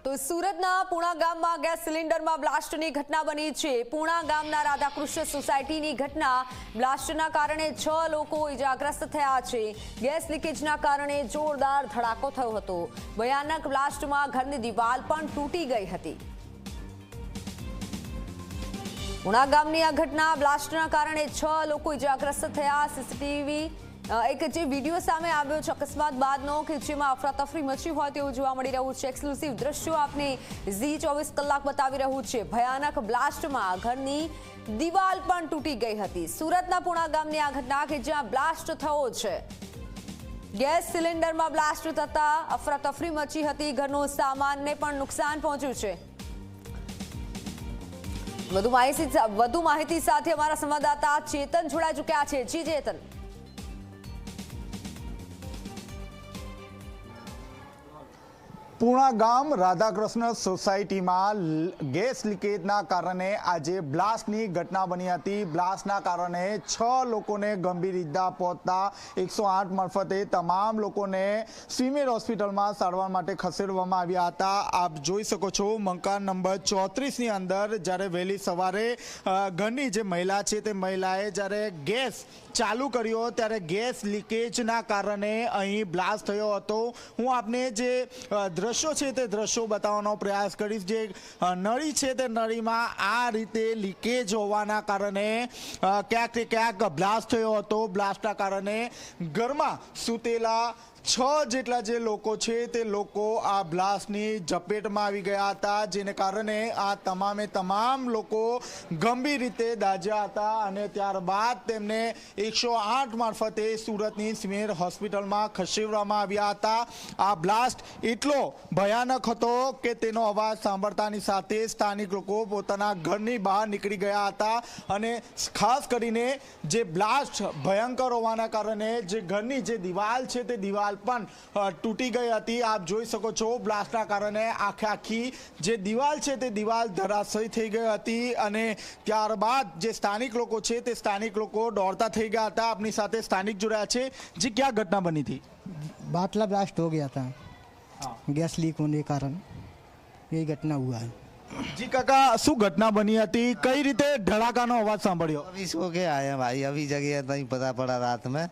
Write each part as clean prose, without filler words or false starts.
તો સુરતના પૂણા ગામમાં ગેસ સિલિન્ડરમાં બ્લાસ્ટની ઘટના બની છે। પૂણા ગામના રાધાકૃષ્ણ સોસાયટીની ઘટના બ્લાસ્ટના કારણે 6 લોકો ઇજાગ્રસ્ત થયા છે। ગેસ લીકેજના કારણે જોરદાર ધડાકો થયો હતો। ભયાનક બ્લાસ્ટમાં ઘરની દિવાલ પણ તૂટી ગઈ હતી। પૂણા ગામની આ ઘટના બ્લાસ્ટના કારણે 6 લોકો ઇજાગ્રસ્ત થયા। સીસીટીવી એક જે વિડીયો સામે આવ્યો છે અકસ્માત બાદનો કે જેમાં અફરાતફરી મચી હોય તેવું જોવા મળી રહ્યું છે। એક્સક્લુસિવ દ્રશ્યો આપને ઝી 24 કલાક બતાવી રહ્યું છે। ભયાનક બ્લાસ્ટમાં ઘરની દિવાલ પણ તૂટી ગઈ હતી। સુરતના પૂણા ગામની આ ઘટના કે જ્યાં બ્લાસ્ટ થયો છે। ગેસ સિલિન્ડરમાં બ્લાસ્ટ થતા અફરાતફરી મચી હતી। ઘરનો સામાનને પણ નુકસાન પહોંચ્યું છે। વધુ માહિતી સાથે અમારા સંવાદદાતા ચેતન જોડાઈ ચૂક્યા છે। જી ચેતન। પૂણા ગામ રાધાકૃષ્ણ સોસાયટીમાં ગેસ લીકેજના કારણે આજે બ્લાસ્ટની ઘટના બની હતી। બ્લાસ્ટના કારણે 6 લોકોને ગંભીર ઇજા પહોંચતા 108 મારફતે તમામ લોકોને સિવિલ હોસ્પિટલમાં સારવાર માટે ખસેડવામાં આવ્યા હતા। આપ જોઈ શકો છો મકાન નંબર 34ની અંદર જ્યારે વહેલી સવારે ઘરની જે મહિલા છે તે મહિલાએ જ્યારે ગેસ ચાલુ કર્યો ત્યારે ગેસ લીકેજના કારણે અહીં બ્લાસ્ટ થયો હતો। હું આપને જે દ્રશ્યો છે તે દ્રશ્યો બતાવવાનો પ્રયાસ કરીશ। જે નળી છે તે નળીમાં આ રીતે લીકેજ હોવાના કારણે ક્યાંક ને ક્યાંક બ્લાસ્ટ થયો હતો। બ્લાસ્ટના કારણે ઘરમાં સૂતેલા 6 જેટલા જે લોકો છે તે લોકો આ બ્લાસ્ટની ઝપેટમાં આવી ગયા હતા, જેને કારણે આ તમામ લોકો ગંભીર રીતે દાઝ્યા હતા અને ત્યારબાદ તેમને 108 મારફતે સુરતની સિવિલ હોસ્પિટલમાં ખસેડવામાં આવ્યા હતા। આ બ્લાસ્ટ એટલો ભયાનક હતો કે તેનો અવાજ સાંભળતાની સાથે સ્થાનિક લોકો પોતાના ઘરની બહાર નીકળી ગયા હતા અને ખાસ કરીને જે બ્લાસ્ટ ભયંકર હોવાના કારણે જે ઘરની જે દિવાલ છે તે દિવાલ પણ તૂટી ગઈ હતી। આપ જોઈ શકો છો બ્લાસ્ટના કારણે આખી જે દિવાલ છે તે દિવાલ ધરાશયી થઈ ગઈ હતી અને ત્યારબાદ જે સ્થાનિક લોકો છે તે સ્થાનિક લોકો દોડતા થઈ ગયા હતા। આપની સાથે સ્થાનિક જોડાયા છે। जी क्या घटना बनी थी? बाटला ब्लास्ट हो गया था, गैस लीक होने के कारण यही घटना हुआ है। जी काका, શું ઘટના બની હતી? કઈ રીતે ધડાકાનો અવાજ સાંભળ્યો? अभी सो के आए हैं भाई, अभी जगह नहीं पता पड़ा रात में,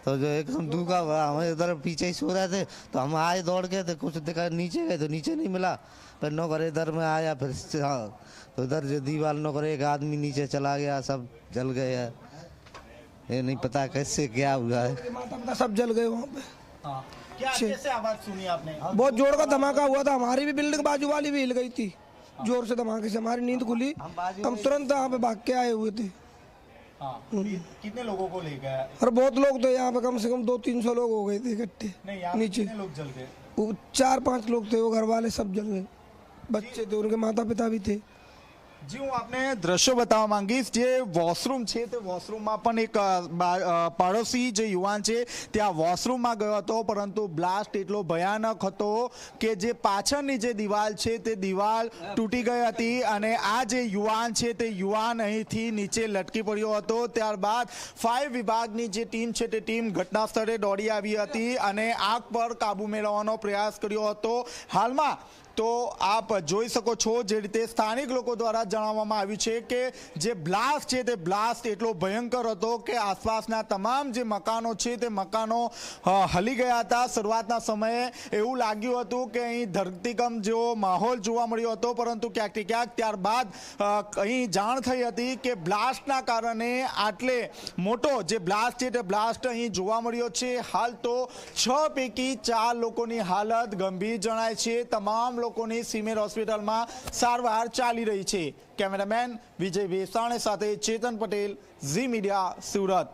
तो जो एकदम धूका हुआ, हमें उधर पीछे ही सो रहे थे तो हम आए दौड़ के, तो कुछ देखा नीचे गए तो नीचे नहीं मिला, फिर नो करे इधर में आया, फिर हाँ तो इधर जो दीवार नो करे एक आदमी नीचे चला गया, सब जल गए हैं। ये नहीं पता कैसे क्या हुआ है, सब जल गए वहाँ पे। क्या कैसे आवाज सुनी आपने? बहुत जोर का धमाका हुआ था। हमारी भी बिल्डिंग बाजू वाली भी हिल गई थी जोर से धमाके से। हमारी नींद खुली, हम तुरंत यहाँ पे भाग के आए हुए थे। कितने लोगों को ले गया? और बहुत लोग थे यहाँ पे, कम से कम 200-300 लोग हो गए थे इकट्ठे। नीचे लोग जल गए? 4-5 लोग थे, वो घर वाले सब जल गए। बच्चे थे, उनके माता पिता भी थे। जी હું આપને દ્રશ્યો બતાવવા માંગીશ। જે વોશરૂમ છે તે વોશરૂમમાં પણ એક પાડોશી જે યુવાન છે ત્યાં વોશરૂમમાં ગયો હતો, પરંતુ બ્લાસ્ટ એટલો ભયાનક હતો કે જે પાછળની જે દિવાલ છે તે દિવાલ તૂટી ગઈ હતી અને આ જે યુવાન છે તે યુવાન અહીંથી નીચે લટકી પડ્યો હતો। ત્યારબાદ ફાયર વિભાગની જે ટીમ છે તે ટીમ ઘટના સ્થળે દોડી આવી હતી અને આગ પર કાબુ મેળવવાનો પ્રયાસ કર્યો હતો। હાલમાં તો આપ જોઈ શકો છો જે રીતે સ્થાનિક લોકો દ્વારા જણાવવામાં આવ્યું છે કે જે બ્લાસ્ટ છે તે બ્લાસ્ટ એટલો ભયંકર હતો કે આસપાસના તમામ જે મકાનો છે તે મકાનો હલી ગયા હતા। શરૂઆતના સમયે એવું લાગ્યું હતું કે અહીં ધરતીકંપ જેવો માહોલ જોવા મળ્યો હતો, પરંતુ ક્યાંક ને ક્યાંક ત્યારબાદ અહીં જાણ થઈ હતી કે બ્લાસ્ટના કારણે આટલે મોટો જે બ્લાસ્ટ છે તે બ્લાસ્ટ અહીં જોવા મળ્યો છે। હાલ તો 6 પૈકી 4 લોકોની હાલત ગંભીર જણાય છે। તમામ લોકોની સિવિલ હોસ્પિટલમાં સારવાર ચાલી રહી છે। કેમેરામેન વિજય વેસાણે સાથે ચેતન પટેલ, ઝી મીડિયા, સુરત।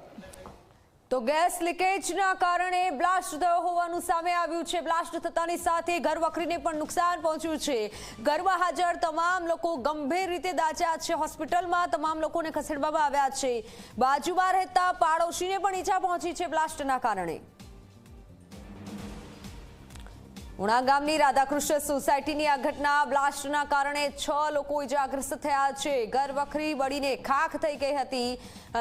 તો ગેસ લીકેજના કારણે બ્લાસ્ટ થયો હોવાનું સામે આવ્યું છે। બ્લાસ્ટ થતાની સાથે ઘર વખરીને પણ નુકસાન પહોંચ્યું છે। ઘરમાં હાજર તમામ લોકો ગંભીર રીતે દાઝ્યા છે। હોસ્પિટલમાં તમામ લોકોને ખસેડવામાં આવ્યા છે। બાજુમાં રહેતા પાડોશીને પણ ઈજા પહોંચી છે બ્લાસ્ટના કારણે। પૂણા ગામની રાધાકૃષ્ણ સોસાયટીની આ ઘટના બ્લાસ્ટના કારણે 6 લોકો ઇજાગ્રસ્ત થયા છે। ઘર વખરી બળીને ખાખ થઈ ગઈ હતી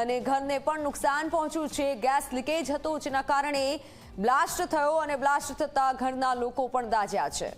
અને ઘરને પણ નુકસાન પહોંચ્યું છે। ગેસ લીકેજ હતો જેના કારણે બ્લાસ્ટ થયો અને બ્લાસ્ટ થતા ઘરના લોકો પણ દાઝ્યા છે।